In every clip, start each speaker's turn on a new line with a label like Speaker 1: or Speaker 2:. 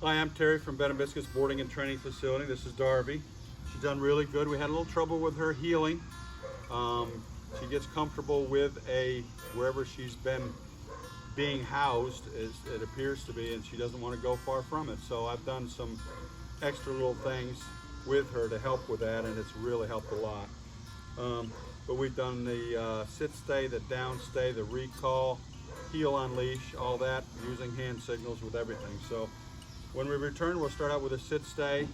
Speaker 1: Hi, I'm Terry from Bed and Biscuits Boarding and Training Facility. This is Darvi. She's done really good. We had a little trouble with her healing. She gets comfortable with wherever she's been being housed, as it appears to be, and she doesn't want to go far from it. So I've done some extra little things with her to help with that, and it's really helped a lot. But we've done the sit stay, the down stay, the recall, heel on leash, all that using hand signals with everything. So when we return, we'll start out with a sit stay,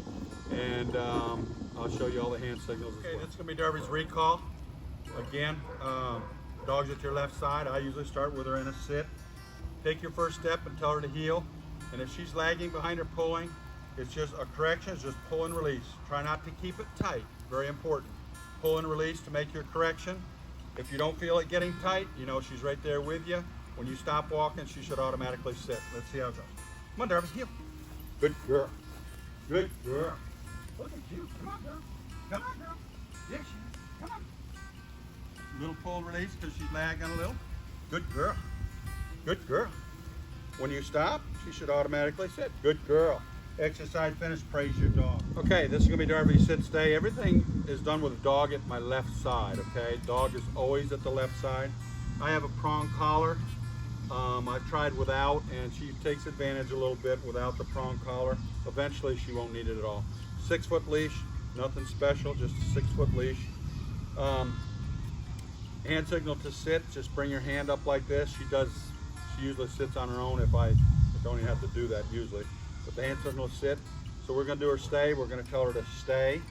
Speaker 1: and I'll show you all the hand signals as well. Okay, this is going to be Darvi's recall. Again, dog's at your left side. I usually start with her in a sit. Take your first step and tell her to heel. And if she's lagging behind or pulling, it's just a correction. It's just pull and release. Try not to keep it tight. Very important. Pull and release to make your correction. If you don't feel it getting tight, you know she's right there with you. When you stop walking, she should automatically sit. Let's see how it goes. Come on, Darvi, heel. Good girl. Good girl. Look at you. Come on, girl. Come on, girl. There she is. Come on. Little pull and release because she's lagging a little. Good girl. Good girl. When you stop, she should automatically sit. Good girl. Exercise finished. Praise your dog. Okay, this is going to be Darvi's sit stay. Everything is done with a dog at my left side, okay? Dog is always at the left side. I have a prong collar. I've tried without, and she takes advantage a little bit without the prong collar. Eventually, she won't need it at all. 6 foot leash, nothing special, just a 6 foot leash. Hand signal to sit, just bring your hand up like this. She usually sits on her own if I don't even have to do that usually. But the hand signal to sit. So we're gonna do her stay. We're gonna tell her to stay.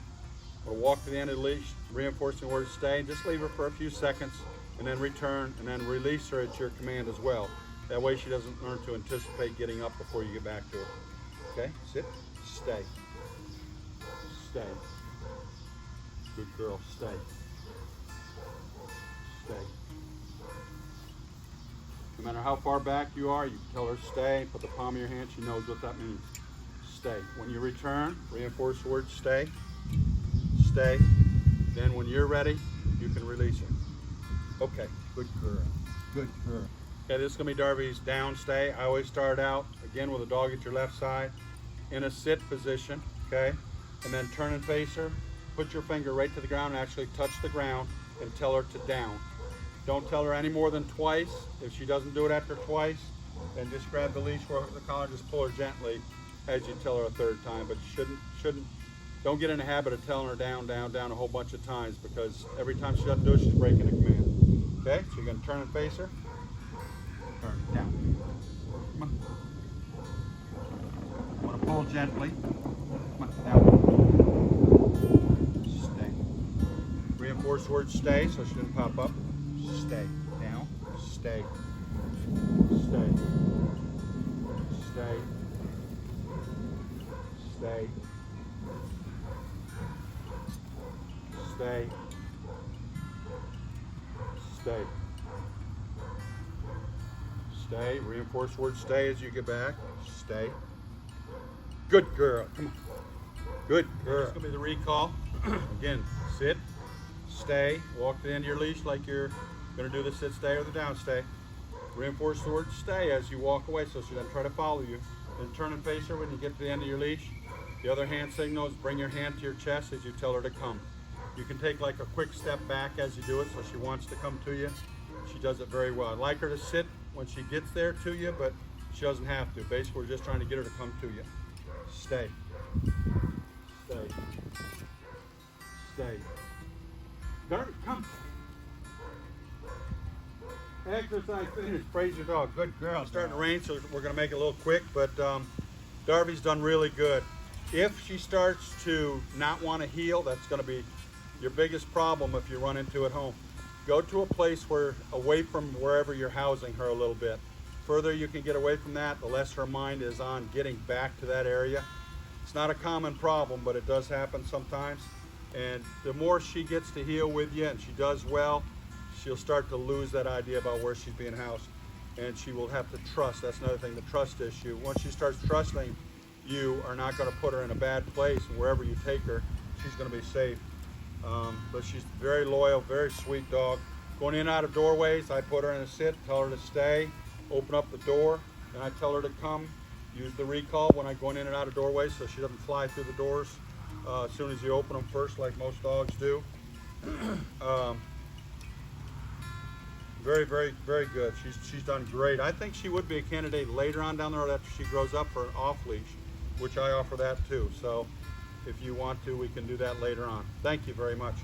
Speaker 1: We'll walk to the end of the leash, reinforcing the word stay, and just leave her for a few seconds, and then return, and then release her at your command as well. That way she doesn't learn to anticipate getting up before you get back to her. Okay, sit, stay, stay. Good girl, stay. Stay. No matter how far back you are, you can tell her stay, put the palm of your hand, she knows what that means. Stay. When you return, reinforce the word stay, stay. Then when you're ready, you can release her. Okay, good girl, good girl. Okay, this is gonna be Darvi's down stay. I always start out, again, with a dog at your left side, in a sit position, okay? And then turn and face her, put your finger right to the ground and actually touch the ground and tell her to down. Don't tell her any more than twice. If she doesn't do it after twice, then just grab the leash or the collar, just pull her gently as you tell her a third time. But you don't get in the habit of telling her down, down, down a whole bunch of times, because every time she doesn't do it, she's breaking a command. Okay, so you're gonna turn and face her. Turn, down. Come on. You wanna pull gently. Come on, down. Stay. Reinforce the word stay so she doesn't pop up. Stay. Down. Stay. Stay. Stay. Stay. Stay. Stay. Stay. Reinforce the word stay as you get back. Stay. Good girl. Come on. Good girl. This is going to be the recall. Again, sit, stay, walk to the end of your leash like you're going to do the sit stay or the down stay. Reinforce the word stay as you walk away so she doesn't try to follow you. Then turn and face her when you get to the end of your leash. The other hand signal is bring your hand to your chest as you tell her to come. You can take like a quick step back as you do it so she wants to come to you. She does it very well. I'd like her to sit when she gets there to you, but she doesn't have to. Basically, we're just trying to get her to come to you. Stay. Stay. Stay. Darvi, come. Exercise finished. Praise your dog. Good girl. It's starting to rain, so we're going to make it a little quick, but Darvi's done really good. If she starts to not want to heel, that's going to be your biggest problem if you run into at home. Go to a place where, away from wherever you're housing her a little bit. Further you can get away from that, the less her mind is on getting back to that area. It's not a common problem, but it does happen sometimes. And the more she gets to heel with you, and she does well, she'll start to lose that idea about where she's being housed. And she will have to trust. That's another thing, the trust issue. Once she starts trusting, you are not going to put her in a bad place, and wherever you take her, she's going to be safe. But she's very loyal, very sweet dog. Going in and out of doorways, I put her in a sit, tell her to stay, open up the door, and I tell her to come. Use the recall when I'm going in and out of doorways so she doesn't fly through the doors as soon as you open them first, like most dogs do. Very, very, very good. She's done great. I think she would be a candidate later on down the road after she grows up for an off-leash, which I offer that too. So if you want to, we can do that later on. Thank you very much.